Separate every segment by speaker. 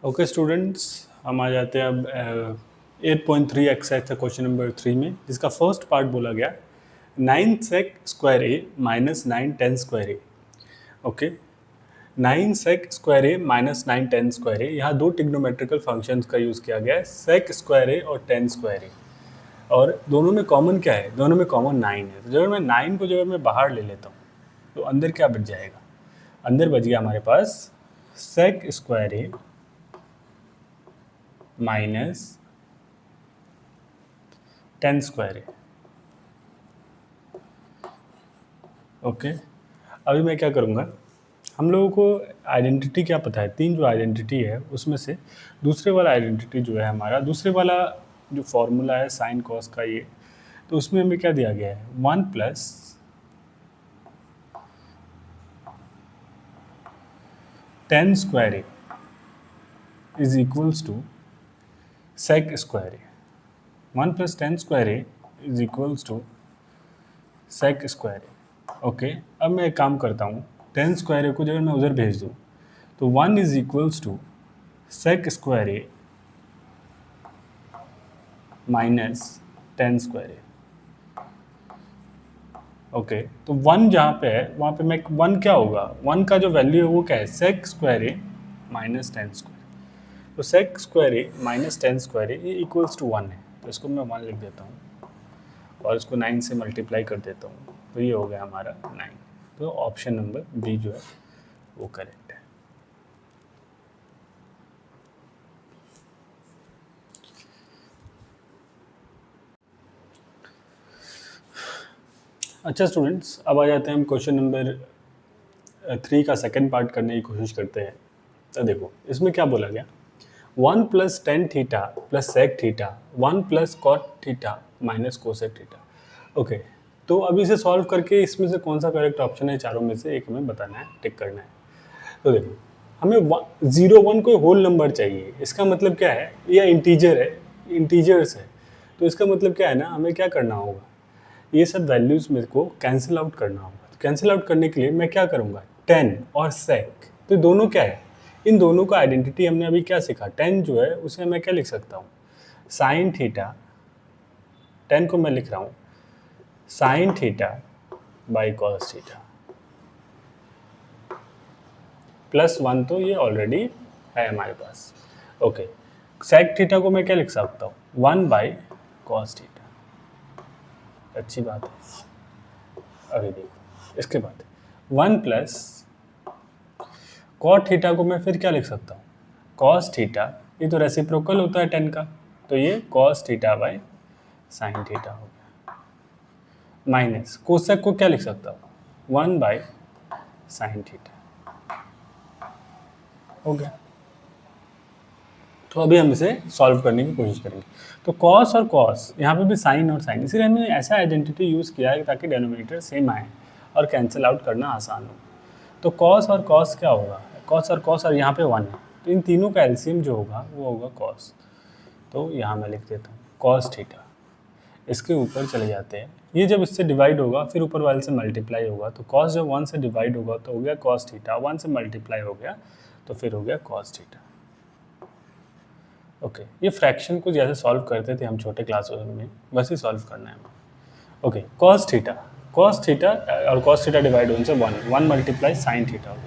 Speaker 1: Okay students, हम आ जाते हैं अब 8.3 एक्सरसाइज था क्वेश्चन नंबर 3 में, जिसका फर्स्ट पार्ट बोला गया 9 सेक square A minus 9 10 square A. Okay, 9 sec square A minus 9 10 square ए। यहाँ दो टिग्नोमेट्रिकल फंक्शंस का यूज़ किया गया है, सेक स्क्वायर ए और 10 स्क्वायर ए। और दोनों में कॉमन क्या है? दोनों में कॉमन 9 है। तो जब मैं 9 को जब मैं बाहर ले लेता हूँ तो अंदर क्या बच जाएगा? अंदर बच गया हमारे पास सेक स्क्वायर ए माइनस 10 स्क्वायर है। ओके, अभी मैं क्या करूँगा, हम लोगों को आइडेंटिटी क्या पता है? तीन जो आइडेंटिटी है उसमें से दूसरे वाला आइडेंटिटी जो है हमारा, दूसरे वाला जो फॉर्मूला है साइन कॉस का, ये तो उसमें हमें क्या दिया गया है? 1 plus 10 square A is equals to sec square A. 1 plus 10 square A is equals to sec square A. Okay, अब मैं एक काम करता हूँ, 10 स्क्वायर ए को जब मैं उधर भेज दूँ तो 1 is equals to sec square A minus 10 square A. Okay, तो 1 जहाँ पे है वहाँ पे मैं 1 क्या होगा? 1 का जो वैल्यू है वो क्या है? सेक स्क्वायर ए माइनस 10 स्क्वायर। तो सेक square A minus 10 square A ये इक्वल्स टू 1 है, तो इसको मैं 1 लिख देता हूँ और इसको 9 से मल्टीप्लाई कर देता हूँ, तो ये हो गया हमारा 9। तो ऑप्शन नंबर बी जो है वो करेक्ट है। अच्छा स्टूडेंट्स, अब आ जाते हैं हम क्वेश्चन नंबर 3 का सेकंड पार्ट करने की कोशिश करते हैं। तो देखो इसमें क्या बोला गया, 1 plus ten theta plus sec theta 1 plus cot theta minus cosec theta. Okay, तो अब इसे सॉल्व करके इसमें से कौन सा करेक्ट ऑप्शन है चारों में से एक हमें बताना है, टिक करना है। तो देखो हमें 0 1 कोई होल नंबर चाहिए, इसका मतलब क्या है? यह इंटीजर है, इंटीजर्स है, तो इसका मतलब क्या है ना, हमें क्या करना होगा, ये सब वैल्यूज मेरे को कैंसिल आउट करना होगा। तो कैंसिल आउट करने के लिए मैं क्या करूँगा, 10 और सेक, तो दोनों क्या है? इन दोनों का आइडेंटिटी हमने अभी क्या सीखा? 10 जो है उसे मैं क्या लिख सकता हूँ? साइन थीटा, 10 को मैं लिख रहा हूँ sine theta by cos theta plus 1, तो ये ऑलरेडी है हमारे पास। ओके, सेक थीटा को मैं क्या लिख सकता हूँ? 1 बाई कॉस थीटा। अच्छी बात है। अभी देखो इसके बाद 1 प्लस कॉट थीटा को मैं फिर क्या लिख सकता हूँ? कॉस थीटा, ये तो रेसिप्रोकल होता है 10 का, तो ये cos theta by sine theta हो गया। माइनस कोसेक को क्या लिख सकता हूँ? 1 बाई साइन थीटा हो गया। तो अभी हम इसे सॉल्व करने की कोशिश करेंगे। तो कॉस और कॉस, यहाँ पे भी साइन और साइन, इसीलिए हमने ऐसा आइडेंटिटी यूज़ किया है ताकि डिनोमिनेटर सेम आए और कैंसिल आउट करना आसान हो। तो कॉस और कॉस क्या होगा? कॉस और यहाँ पे 1 है, तो इन तीनों का एलसीएम जो होगा वो होगा कॉस। तो यहाँ मैं लिख देता हूँ कॉस थीटा। इसके ऊपर चले जाते हैं, ये जब इससे डिवाइड होगा फिर ऊपर वाले से मल्टीप्लाई होगा, तो कॉस जब 1 से डिवाइड होगा तो हो गया कॉस थीटा, 1 से मल्टीप्लाई हो गया तो फिर हो गया कॉस थीटा। ओके, ये फ्रैक्शन को जैसे सॉल्व करते थे हम छोटे क्लासों में वैसे सॉल्व करना है हमें। ओके, कॉस थीटा और कॉस थीटा डिवाइड होने से 1 मल्टीप्लाई साइन थीटा हो गया,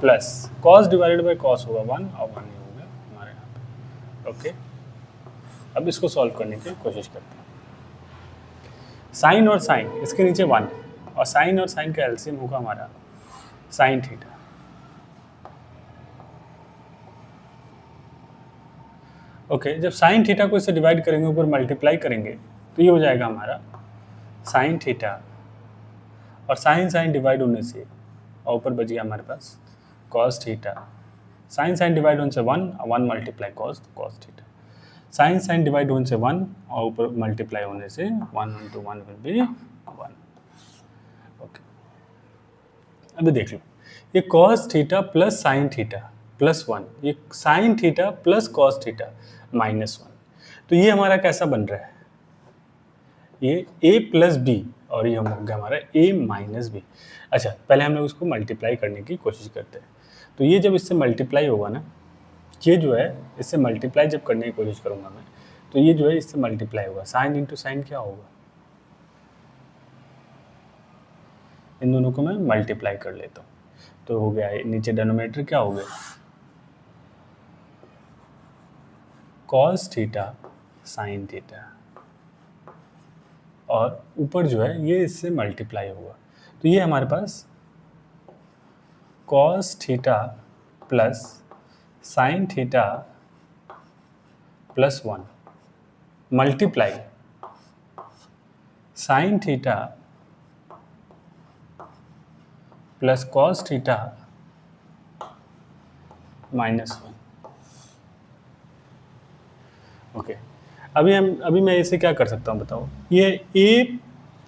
Speaker 1: plus cos divided by cos होगा 1 और 1 ही हो गया हमारे यहाँ पे। ओके, अब इसको सॉल्व करने की कोशिश करते हैं। साइन और साइन, इसके नीचे 1 और साइन और साइन का एलसीएम होगा हमारा साइन थीटा। ओके, जब साइन थीटा को इससे डिवाइड करेंगे, ऊपर मल्टीप्लाई करेंगे, तो ये हो जाएगा हमारा साइन थीटा और साइन साइन डिवाइड होने से और ऊपर बच गया हमारे पास cos theta. Sine sine divide होने से 1 multiply cos theta. Sine sine divide होने से 1 और ऊपर मल्टीप्लाई होने से 1 into 1 विल बी 1। ओके, अभी देख लो, ये cos theta plus sine theta plus 1, ये sign theta plus cos theta minus 1, तो ये हमारा कैसा बन रहा है? ये a प्लस बी और ये हो गया हमारा a माइनस बी। अच्छा, पहले हम लोग उसको मल्टीप्लाई करने की कोशिश करते हैं। तो ये जब इससे मल्टीप्लाई होगा ना, ये जो है इससे मल्टीप्लाई जब करने की कोशिश करूँगा मैं, तो ये जो है इससे मल्टीप्लाई होगा। साइन इंटू साइन क्या होगा, इन दोनों को मैं मल्टीप्लाई कर लेता हूँ, तो हो गया नीचे डिनोमिनेटर क्या हो गया, कॉस थीटा साइन थीटा, और ऊपर जो है ये इससे मल्टीप्लाई होगा, तो ये हमारे पास cos theta plus sine theta plus 1 multiply sine theta plus cos theta minus 1। Okay, अभी मैं इसे क्या कर सकता हूँ बताओ, ये ए,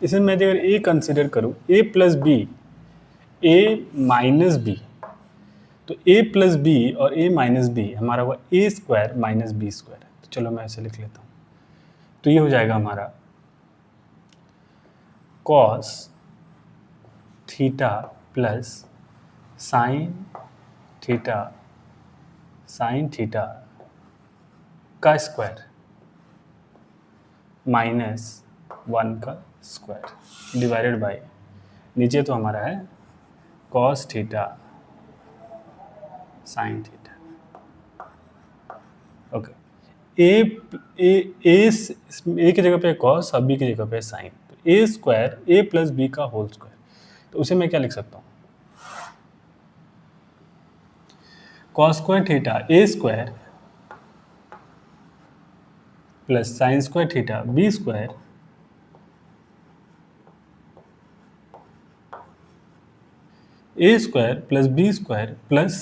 Speaker 1: इसे मैं अगर ए कंसिडर करूँ, ए plus B, A minus B, तो ए प्लस बी और ए माइनस बी हमारा हुआ ए स्क्वायर माइनस बी स्क्वायर। तो चलो मैं ऐसे लिख लेता हूँ, तो ये हो जाएगा हमारा cos theta plus sine theta का स्क्वायर माइनस 1 का स्क्वायर डिवाइडेड बाय, नीचे तो हमारा है cos theta sine theta. Okay, A की जगह पे कॉस और बी की जगह पे साइन, तो A square A plus B का होल स्क्वायर, तो उसे मैं क्या लिख सकता हूँ, cos square theta A square plus sine square theta B square A square plus B square plus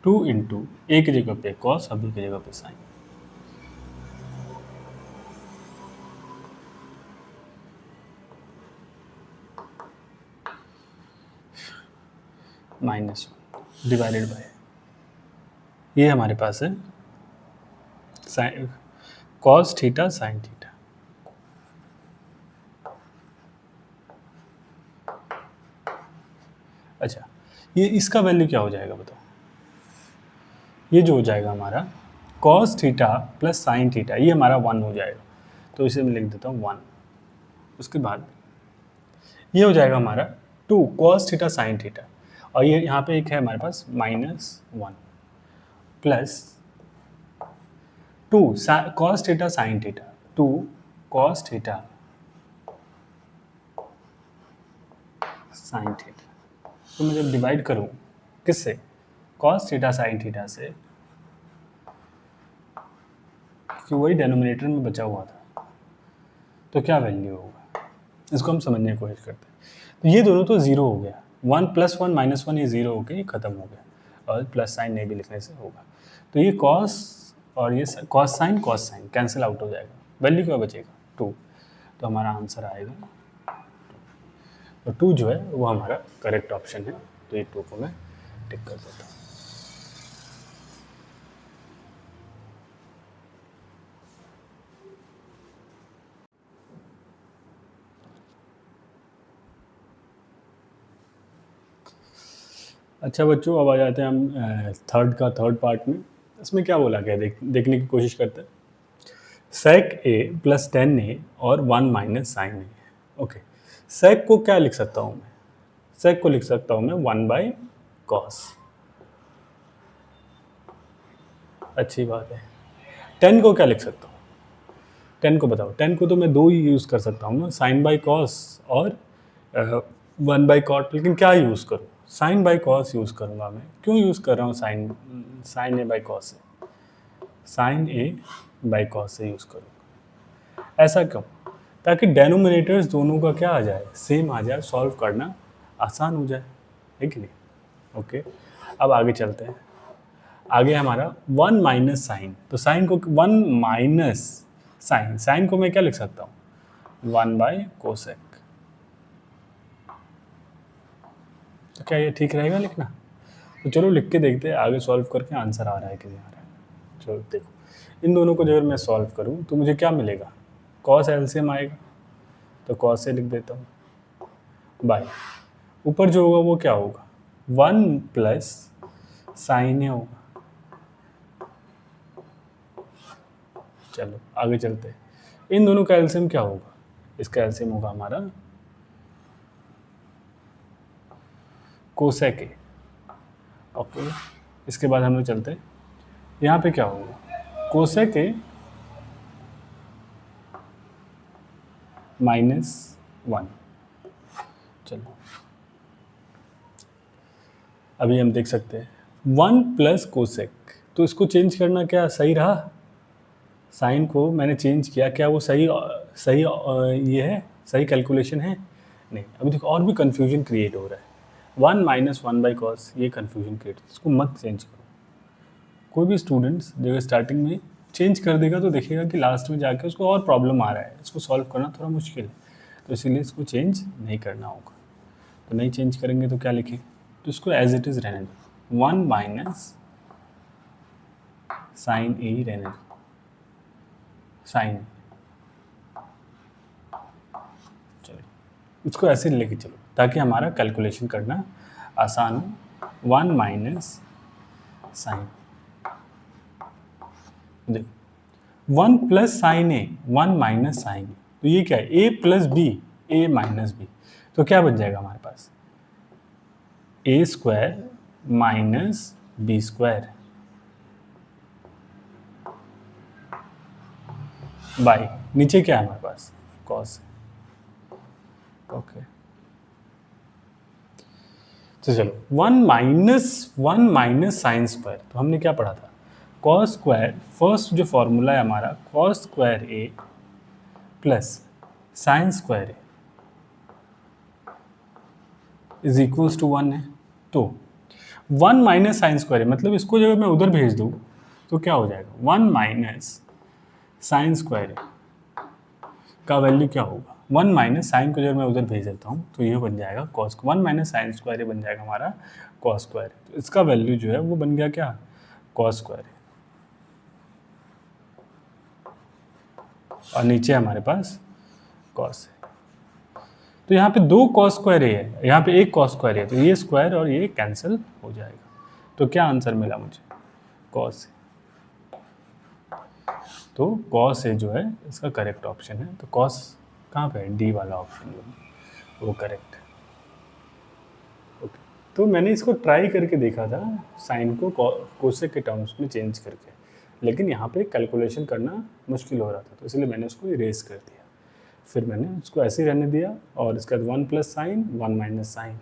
Speaker 1: 2 into A की जगह पे कॉस और बी की जगह पे साइन। माइनस 1 डिवाइडेड बाय, ये हमारे पास है sine cos theta sine theta. अच्छा, ये इसका वैल्यू क्या हो जाएगा बताओ, ये जो हो जाएगा हमारा cos theta plus sine theta, ये हमारा 1 हो जाएगा, तो इसे मैं लिख देता हूँ 1। उसके बाद ये हो जाएगा हमारा 2 कॉस थीटा साइन थीटा, और ये यहाँ पे एक है हमारे पास -1 plus 2 cos theta sine theta, 2 cos theta sine theta. तो मैं जब डिवाइड करूँ किससे, कॉस थीटा साइन थीटा से, कि वही डेनोमिनेटर में बचा हुआ था, तो क्या वैल्यू होगा, इसको हम समझने की कोशिश करते हैं। तो ये दोनों तो ज़ीरो हो गया, 1 + 1 - 1 ये ज़ीरो हो गया, ये ख़त्म हो गया, और प्लस साइन नहीं भी लिखने से होगा, तो ये कॉस और ये कॉस साइन कैंसिल आउट हो जाएगा, वैल्यू क्या बचेगा 2, तो हमारा आंसर आएगा, तो 2 जो है वो हमारा करेक्ट ऑप्शन है, तो ये 2 को मैं टिक कर देता हूँ। अच्छा बच्चों, अब आ जाते हैं हम थर्ड पार्ट में। इसमें क्या बोला गया देखने की कोशिश करते हैं। sec a + tan a और 1 - sin a। ओके, sec को क्या लिख सकता हूँ मैं, sec को लिख सकता हूँ मैं 1/cos। अच्छी बात है। tan को क्या लिख सकता हूँ, tan को बताओ, tan को तो मैं 2 ही यूज़ कर सकता हूँ ना, sin/cos और 1/cot, लेकिन क्या यूज़ करूँ, sin/cos यूज़ करूँगा मैं। क्यों यूज़ कर रहा हूँ sin a/cos से, sin a/cos से यूज़ करूँगा, ऐसा क्यों, ताकि डेनोमिनेटर्स दोनों का क्या आ जाए, सेम आ जाए, सॉल्व करना आसान हो जाए, है कि नहीं। ओके, अब आगे चलते हैं। आगे हमारा 1 - साइन, तो साइन को 1 - साइन को मैं क्या लिख सकता हूँ, 1/cosec। तो क्या ये ठीक रहेगा लिखना, तो चलो लिख के देखते हैं, आगे सॉल्व करके आंसर आ रहा है कि नहीं आ रहा है। चलो देखो, इन दोनों को अगर मैं सॉल्व करूँ तो मुझे क्या मिलेगा, कॉस एलसीएम आएगा, तो कॉस से लिख देता हूँ, बाय ऊपर जो होगा वो क्या होगा, 1 प्लस साइन ए होगा। चलो आगे चलते हैं। इन दोनों का एलसीएम क्या होगा? इसका एलसीएम होगा हमारा कोसेक ए। ओके, इसके बाद हम लोग चलते हैं, यहाँ पे क्या होगा? कोसेक ए -1। चलो अभी हम देख सकते हैं 1 प्लस कोसेक, तो इसको चेंज करना क्या सही रहा? साइन को मैंने चेंज किया, क्या वो सही सही ये है, सही कैलकुलेशन है? नहीं। अभी देखो और भी कन्फ्यूजन क्रिएट हो रहा है। 1 - 1/cos, ये कन्फ्यूजन क्रिएट, इसको मत चेंज करो। कोई भी स्टूडेंट्स जो स्टार्टिंग में चेंज कर देगा तो देखिएगा कि लास्ट में जाके उसको और प्रॉब्लम आ रहा है, इसको सॉल्व करना थोड़ा मुश्किल है, तो इसीलिए इसको चेंज नहीं करना होगा। तो नहीं चेंज करेंगे तो क्या लिखें? तो इसको एज इट इज़ रहने दो, 1 माइनस साइन ए ही रहने दो, साइन। चलो इसको ऐसे लेके चलो ताकि हमारा कैलकुलेशन करना आसान हो। 1 माइनस साइन, देखो 1 plus sine A, 1 minus sine, तो ये क्या है? A plus B, A minus B, तो क्या बन जाएगा हमारे पास? A square minus B square by, नीचे क्या है हमारे पास? कॉस। ओके, तो चलो 1 माइनस साइन स्क्वायर, तो हमने क्या पढ़ा था? कॉस स्क्वायर, फर्स्ट जो फॉर्मूला है हमारा, cos square A plus sine square A is equals to 1 है। तो 1 माइनस साइन स्क्वायर है, मतलब इसको जब मैं उधर भेज दूँ तो क्या हो जाएगा? 1 माइनस साइन स्क्वायर का वैल्यू क्या होगा? 1 माइनस साइन को जब मैं उधर भेज देता हूँ तो ये बन जाएगा कॉस, 1 माइनस साइन स्क्वायर बन जाएगा हमारा कॉस स्क्वायर। तो इसका वैल्यू जो है वो बन गया क्या? Cos square. और नीचे हमारे पास कॉस है, तो यहाँ पे 2 कॉस स्क्वायर है, यहाँ पे 1 कॉस स्क्वायर है, तो ये स्क्वायर और ये कैंसिल हो जाएगा। तो क्या आंसर मिला मुझे? कॉस। तो कॉस ए जो है इसका करेक्ट ऑप्शन है। तो कॉस कहाँ पे है? डी वाला ऑप्शन जो है वो करेक्ट है। ओके, तो मैंने इसको ट्राई करके देखा था साइन को कोसेक के टर्म्स में चेंज करके, लेकिन यहाँ पे कैलकुलेशन करना मुश्किल हो रहा था, तो इसलिए मैंने उसको इरेज कर दिया। फिर मैंने उसको ऐसे ही रहने दिया, और इसके बाद 1 प्लस साइन, 1 माइनस साइन,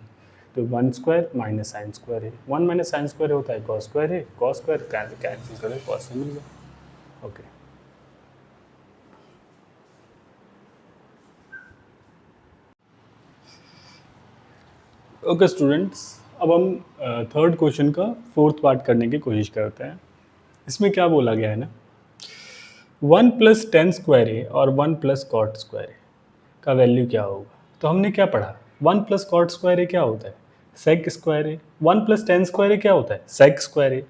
Speaker 1: तो 1 स्क्वायर माइनस साइन स्क्वायर है, 1 माइनस साइन स्क्वायर होता है कॉस स्क्वायर है, कॉस स्क्वायर कैंसिल करें, कॉस से मिल गया। ओके, ओके स्टूडेंट्स, अब हम थर्ड क्वेश्चन का फोर्थ पार्ट करने की कोशिश करते हैं। इसमें क्या बोला गया है ना, 1 प्लस टेन स्क्वायर ए और 1 प्लस कॉट स्क्वायर ए का वैल्यू क्या होगा? तो हमने क्या पढ़ा? 1 प्लस कॉट स्क्वायर ए क्या होता है? सेक square A. 1 plus ten square A क्या होता है? सेक square A.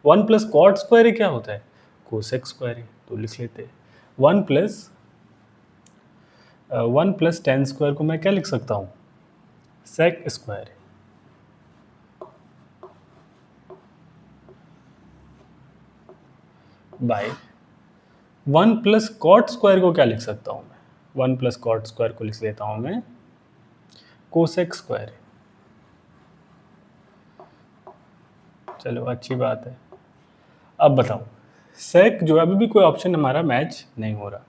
Speaker 1: 1 plus cot square A क्या होता है? कोसेक स्क्वायर ए। तो लिख लेते हैं 1 प्लस टेन स्क्वायर को मैं क्या लिख सकता हूँ? सेक square A bye 1 plus cot square को क्या लिख सकता हूँ मैं? 1 प्लस कॉट स्क्वायर को लिख लेता हूँ मैं कोसेक स्क्वायर। चलो अच्छी बात है। अब बताओ, सेक जो है, अभी भी कोई ऑप्शन हमारा मैच नहीं हो रहा।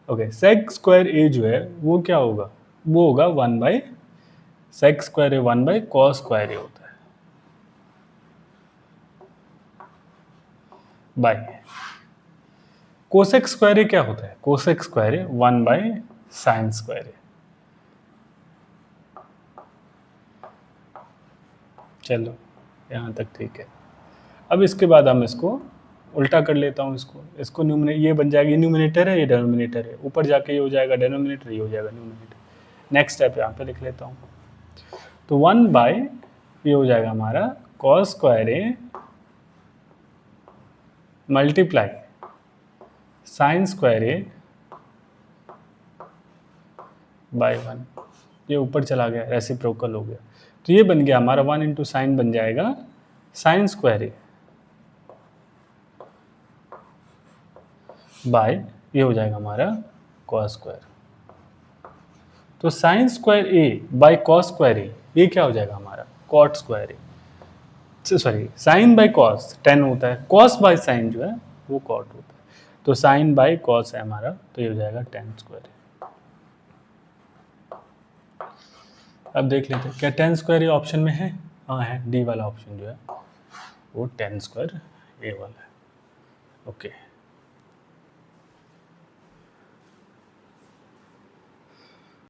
Speaker 1: ओके, सेक स्क्वायर ए जो है वो क्या होगा? वो होगा 1 by sec square A 1 by cos square A होता है बाई कोसेक स्क्वायर ए क्या होता है? Cosec square A 1 by sine square A. चलो यहाँ तक ठीक है। अब इसके बाद हम इसको उल्टा कर लेता हूँ, इसको ये बन जाएगा, ये न्यूमिनेटर है, ये डिनोमिनेटर है, ऊपर जाके ये हो जाएगा डिनोमिनेटर, ये हो जाएगा न्यूमिनेटर। नेक्स्ट स्टेप यहाँ पे लिख लेता हूँ, तो 1 बाई ये हो जाएगा हमारा cos square A multiply sign square A by 1, ये ऊपर चला गया, रेसिप्रोकल हो गया। तो ये बन गया हमारा 1 इंटू साइन बन जाएगा साइन स्क्वायर ए बाय ये हो जाएगा हमारा कॉस स्क्वायर। तो sine square A by cos square A ये क्या हो जाएगा हमारा cot square A, sorry sine by cos tan होता है, कॉस बाय साइन जो है वो कॉट होता है, तो साइन बाय कॉस है हमारा, तो ये हो जाएगा टेन स्क्वायर ए। अब देख लेते हैं क्या टेन स्क्वायर ए ऑप्शन में है, हाँ है, डी वाला ऑप्शन जो है वो टेन स्क्वायर ए वाला है। ओके